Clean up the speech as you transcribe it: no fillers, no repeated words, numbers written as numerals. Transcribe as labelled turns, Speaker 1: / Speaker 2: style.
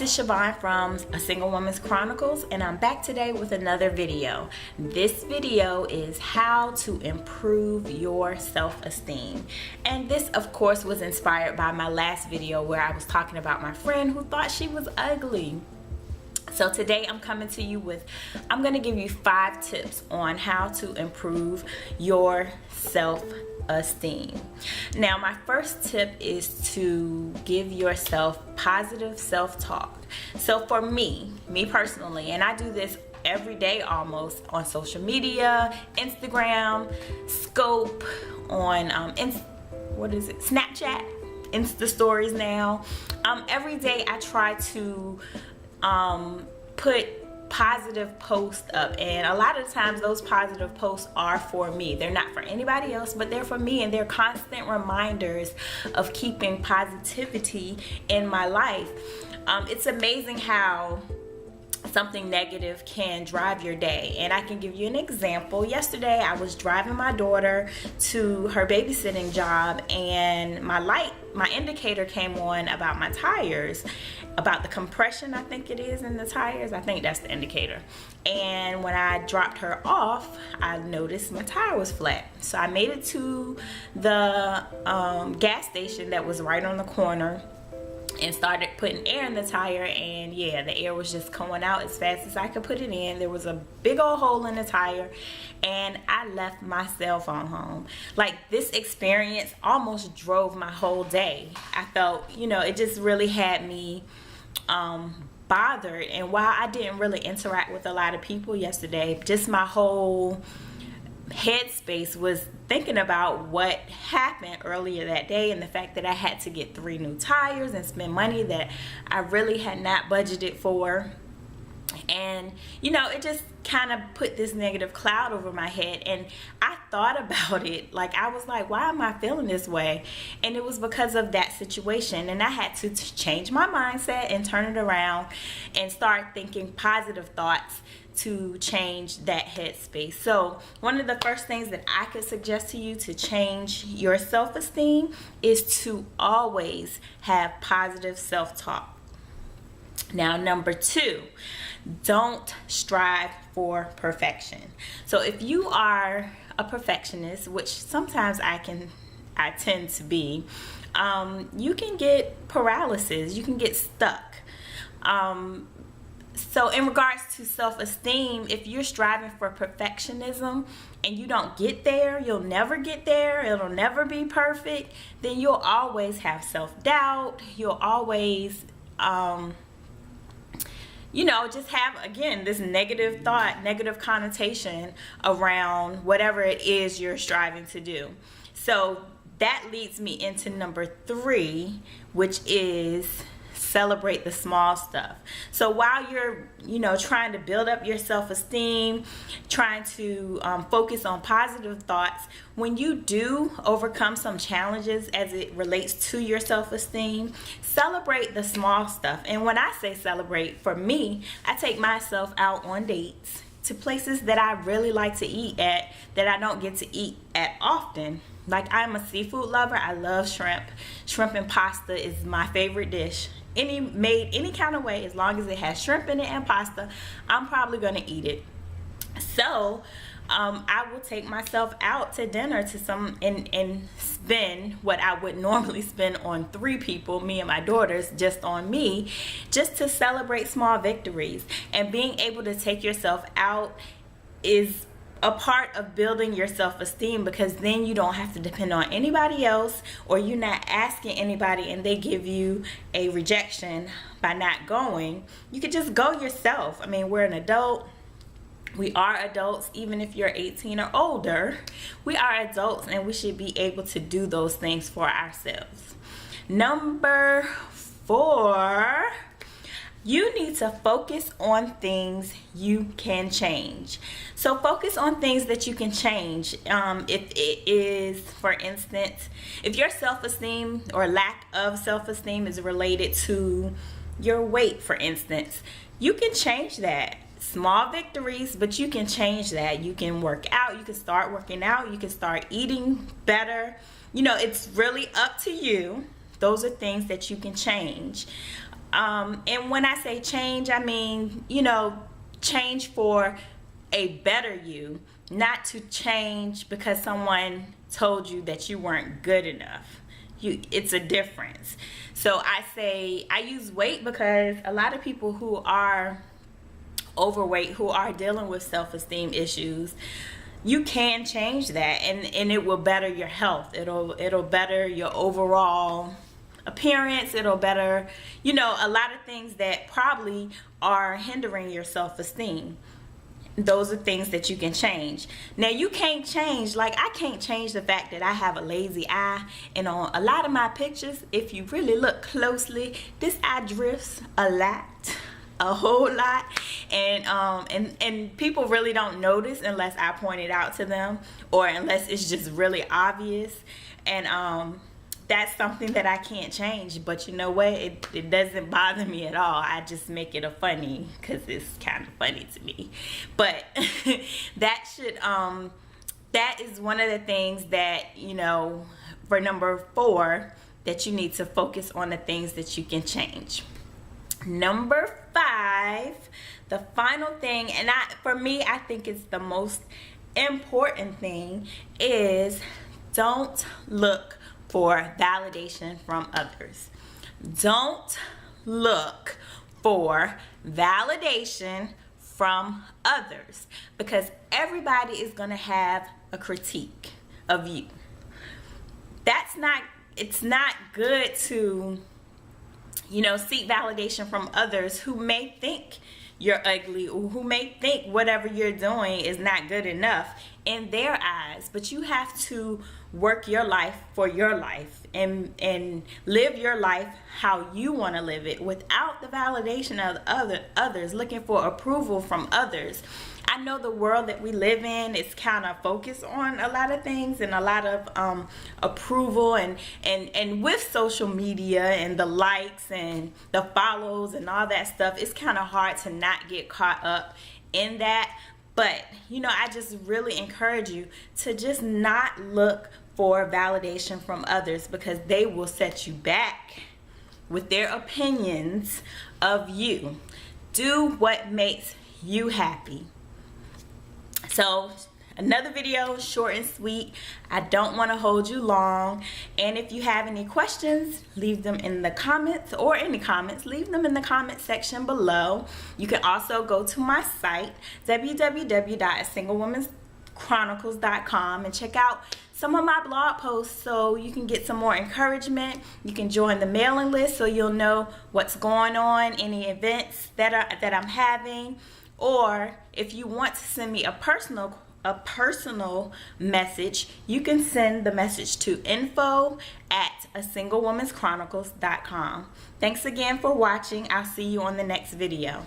Speaker 1: is Siobhan from A Single Woman's Chronicles, and I'm back today with another video. This video is how to improve your self-esteem. And this, of course, was inspired by my last video where I was talking about my friend who thought she was ugly. So today I'm coming to you with, I'm going to give you 5 tips on how to improve your self-esteem. Now, my first tip is to give yourself positive self-talk. So for me personally, and I do this every day almost on social media, Instagram, Scope, on Snapchat, Insta stories now. Every day I try to put positive posts up, and a lot of times those positive posts are for me. They're not for anybody else, but they're for me, and they're constant reminders of keeping positivity in my life. It's amazing how something negative can drive your day, and I can give you an example. Yesterday I was driving my daughter to her babysitting job, and my indicator came on about my tires, about the compression, I think it is, in the tires. I think that's the indicator. And when I dropped her off, I noticed my tire was flat. So I made it to the gas station that was right on the corner and started putting air in the tire, and yeah, the air was just coming out as fast as I could put it in. There was a big old hole in the tire, and I left my cell phone home. Like, this experience almost drove my whole day. I felt, it just really had me bothered. And while I didn't really interact with a lot of people yesterday, just my whole headspace was thinking about what happened earlier that day, and the fact that I had to get 3 new tires and spend money that I really had not budgeted for. And it just kind of put this negative cloud over my head, and I thought about it. Like, I was like, why am I feeling this way? And it was because of that situation, and I had to change my mindset and turn it around and start thinking positive thoughts to change that headspace. So one of the first things that I could suggest to you to change your self-esteem is to always have positive self-talk. Now, number 2, don't strive for perfection. So if you are a perfectionist, which sometimes I tend to be, you can get paralysis, you can get stuck. So in regards to self-esteem, if you're striving for perfectionism and you don't get there, you'll never get there, it'll never be perfect, then you'll always have self-doubt, you'll always just have, again, this negative thought, negative connotation around whatever it is you're striving to do. So that leads me into number 3, which is celebrate the small stuff. So while you're, trying to build up your self-esteem, trying to focus on positive thoughts, when you do overcome some challenges as it relates to your self-esteem, celebrate the small stuff. And when I say celebrate, for me, I take myself out on dates to places that I really like to eat at, that I don't get to eat at often. Like, I'm a seafood lover. I love shrimp. Shrimp and pasta is my favorite dish. Made any kind of way, as long as it has shrimp in it and pasta, I'm probably gonna eat it. So I will take myself out to dinner to and spend what I would normally spend on 3 people, me and my daughters, just on me, just to celebrate small victories. And being able to take yourself out is a part of building your self-esteem, because then you don't have to depend on anybody else, or you're not asking anybody and they give you a rejection by not going. You could just go yourself. I mean, we're an adult. We are adults. Even if you're 18 or older, we are adults, and we should be able to do those things for ourselves. Number 4, you need to focus on things you can change. So focus on things that you can change. If it is, for instance, if your self-esteem or lack of self-esteem is related to your weight, for instance, you can change that. Small victories, but you can change that. You can work out, you can start working out, you can start eating better. It's really up to you. Those are things that you can change. And when I say change, I mean, you know, change for a better you, not to change because someone told you that you weren't good enough. It's a difference. So I use weight because a lot of people who are overweight, who are dealing with self-esteem issues, you can change that, and it will better your health. It'll better your overall appearance. It'll better, you know, a lot of things that probably are hindering your self-esteem. Those are things that you can change. Now, you can't change, like I can't change the fact that I have a lazy eye, and on a lot of my pictures, if you really look closely, this eye drifts a lot, a whole lot, and people really don't notice unless I point it out to them, or unless it's just really obvious. And that's something that I can't change, but you know what, it doesn't bother me at all. I just make it a funny because it's kind of funny to me. But that is one of the things that, you know, for number 4, that you need to focus on the things that you can change. Number 5, the final thing, and for me I think it's the most important thing, is don't look for validation from others. Don't look for validation from others, because everybody is going to have a critique of you. It's not good to, you know, seek validation from others who may think you're ugly, or who may think whatever you're doing is not good enough in their eyes. But you have to work your life for your life, and live your life how you want to live it, without the validation of others, looking for approval from others. I know the world that we live in is kind of focused on a lot of things, and a lot of approval, and with social media and the likes and the follows and all that stuff, it's kind of hard to not get caught up in that. But, you know, I just really encourage you to just not look for validation from others, because they will set you back with their opinions of you. Do what makes you happy. So, another video, short and sweet. I don't want to hold you long. And if you have any questions, leave them in the comments, or in the comments, leave them in the comment section below. You can also go to my site, www.singlewomans.chronicles.com, and check out some of my blog posts so you can get some more encouragement. You can join the mailing list so you'll know what's going on, any events that I'm having. Or if you want to send me a personal message, you can send the message to info@asinglewomans.chronicles.com. Thanks again for watching. I'll see you on the next video.